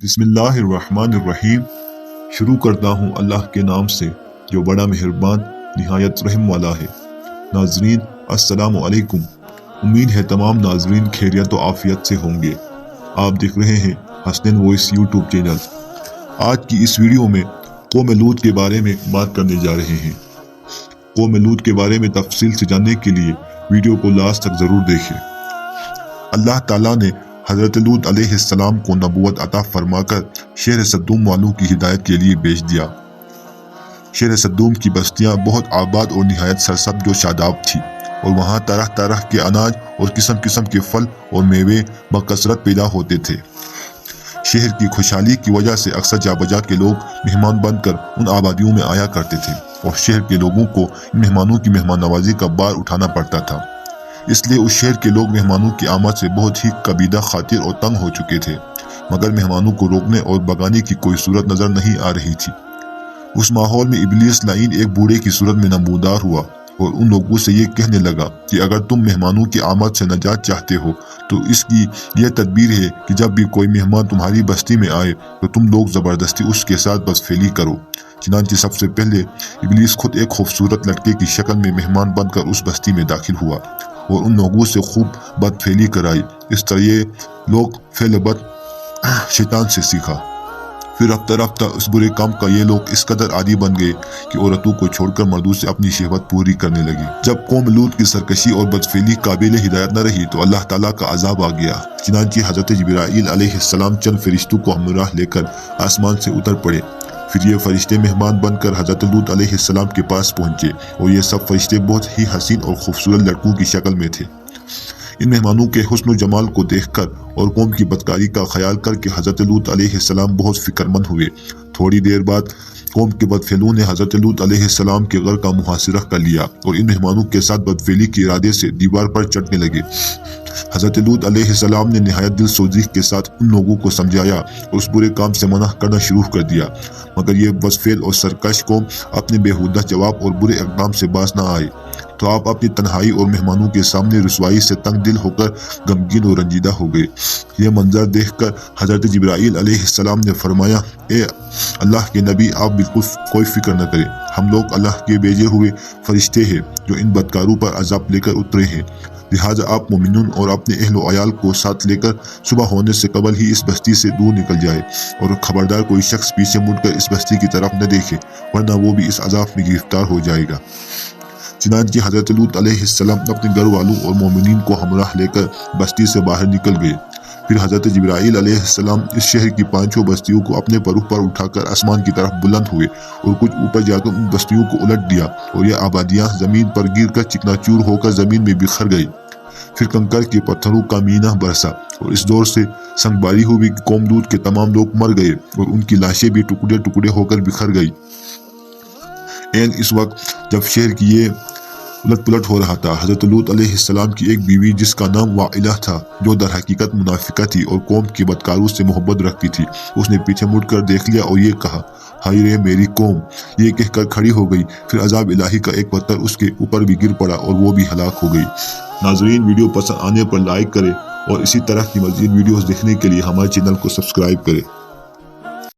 بسم اللہ الرحمن الرحیم۔ شروع کرتا ہوں اللہ کے نام سے جو بڑا مہربان نہایت رحم والا ہے۔ ناظرین السلام علیکم، امید ہے تمام ناظرین خیریت و عافیت سے ہوں گے۔ آپ دیکھ رہے ہیں حسنین وائس یوٹیوب چینل۔ آج کی اس ویڈیو میں قوم لوط کے بارے میں بات کرنے جا رہے ہیں۔ قوم لوط کے بارے میں تفصیل سے جاننے کے لیے ویڈیو کو لاسٹ تک ضرور دیکھیں۔ اللہ تعالیٰ نے حضرت لوط علیہ السلام کو نبوت عطا فرما کر شہر صدوم والوں کی ہدایت کے لیے بھیج دیا۔ شہر صدوم کی بستیاں بہت آباد اور نہایت سرسبز و شاداب تھی، اور وہاں طرح طرح کے اناج اور قسم قسم کے پھل اور میوے بکثرت پیدا ہوتے تھے۔ شہر کی خوشحالی کی وجہ سے اکثر جا بجا کے لوگ مہمان بن کر ان آبادیوں میں آیا کرتے تھے، اور شہر کے لوگوں کو ان مہمانوں کی مہمان نوازی کا بار اٹھانا پڑتا تھا۔ اس لیے اس شہر کے لوگ مہمانوں کی آمد سے بہت ہی کبیدہ خاطر اور تنگ ہو چکے تھے، مگر مہمانوں کو روکنے اور بگانے کی کوئی صورت نظر نہیں آ رہی تھی۔ اس ماحول میں ابلیس لعین ایک بوڑھے کی صورت میں نمودار ہوا اور ان لوگوں سے یہ کہنے لگا کہ اگر تم مہمانوں کی آمد سے نجات چاہتے ہو تو اس کی یہ تدبیر ہے کہ جب بھی کوئی مہمان تمہاری بستی میں آئے تو تم لوگ زبردستی اس کے ساتھ بدفعلی کرو۔ چنانچہ سب سے پہلے ابلیس خود ایک خوبصورت لڑکے کی شکل میں مہمان بن کر اس بستی میں داخل ہوا اور ان لوگوں سے خوب بدفعلی کرائی۔ اس طرح یہ لوگ فعل بد شیطان سے سیکھا۔ پھر رفتہ رفتہ اس برے کام کا یہ لوگ اس قدر عادی بن گئے کہ عورتوں کو چھوڑ کر مردوں سے اپنی شہوت پوری کرنے لگے۔ جب قوم لوط کی سرکشی اور بدفعلی قابل ہدایت نہ رہی تو اللہ تعالیٰ کا عذاب آ گیا۔ چنانچہ حضرت جبرائیل علیہ السلام چند فرشتوں کو ہمراہ لے کر آسمان سے اتر پڑے۔ پھر یہ فرشتے مہمان بن کر حضرت لوط علیہ السلام کے پاس پہنچے، اور یہ سب فرشتے بہت ہی حسین اور خوبصورت لڑکوں کی شکل میں تھے۔ ان مہمانوں کے حسن و جمال کو دیکھ کر اور قوم کی بدکاری کا خیال کر کے حضرت لوط علیہ السلام بہت فکر مند ہوئے۔ تھوڑی دیر بعد قوم کے بدفعلوں نے حضرت لوط علیہ السلام کے گھر کا محاصرہ کر لیا اور ان مہمانوں کے ساتھ بدفعلی کے ارادے سے دیوار پر چڑھنے لگے۔ حضرت لوط علیہ السلام نے نہایت دل سوزی کے ساتھ ان لوگوں کو سمجھایا اور اس برے کام سے منع کرنا شروع کر دیا، مگر یہ بدفعل اور سرکش قوم اپنے بیہودہ جواب اور برے اقدام سے باز نہ آئے۔ تو آپ اپنی تنہائی اور مہمانوں کے سامنے رسوائی سے تنگ دل ہو کر غمگین اور رنجیدہ ہو گئے۔ یہ منظر دیکھ کر حضرت جبرائیل علیہ السلام نے فرمایا، اے اللہ کے نبی، آپ بالکل کوئی فکر نہ کریں، ہم لوگ اللہ کے بھیجے ہوئے فرشتے ہیں جو ان بدکاروں پر عذاب لے کر اترے ہیں، لہٰذا آپ مومنون اور اپنے اہل و عیال کو ساتھ لے کر صبح ہونے سے قبل ہی اس بستی سے دور نکل جائے، اور خبردار کوئی شخص پیچھے مڑ کر اس بستی کی طرف نہ دیکھے، ورنہ وہ بھی اس عذاب میں گرفتار ہو جائے گا۔ چنانچہ حضرت لوط علیہ السلام اپنے گھر والوں اور مومنین کو ہمراہ لے کر بستی سے باہر نکل گئے۔ پھر حضرت جبرائیل علیہ السلام اس شہر کی پانچوں بستیوں کو اپنے پروں پر اٹھا کر آسمان کی طرف بلند ہوئے اور کچھ اوپر جا کر ان بستیوں کو الٹ دیا، اور یہ آبادیاں زمین پر گر کر چکنا چور ہو کر زمین میں بکھر گئی۔ پھر کنکر کے پتھروں کا مینہ برسا، اور اس دور سے سنگ باری ہوئی کہ قوم لوط کے تمام لوگ مر گئے اور ان کی لاشیں بھی ٹکڑے ٹکڑے ہو کر بکھر گئی۔ اس وقت جب شہر کی یہ الٹ پلٹ ہو رہا تھا، حضرت لوط علیہ السلام کی ایک بیوی جس کا نام وائلہ تھا، جو در حقیقت منافقہ تھی اور قوم کے بدکاروں سے محبت رکھتی تھی، اس نے پیچھے مڑ کر دیکھ لیا اور یہ کہا، ہائے رے میری قوم، یہ کہہ کر کھڑی ہو گئی۔ پھر عذاب الہی کا ایک پتھر اس کے اوپر بھی گر پڑا اور وہ بھی ہلاک ہو گئی۔ ناظرین، ویڈیو پسند آنے پر لائک کریں اور اسی طرح کی مزید ویڈیوز دیکھنے کے لیے ہمارے چینل کو سبسکرائب کریں۔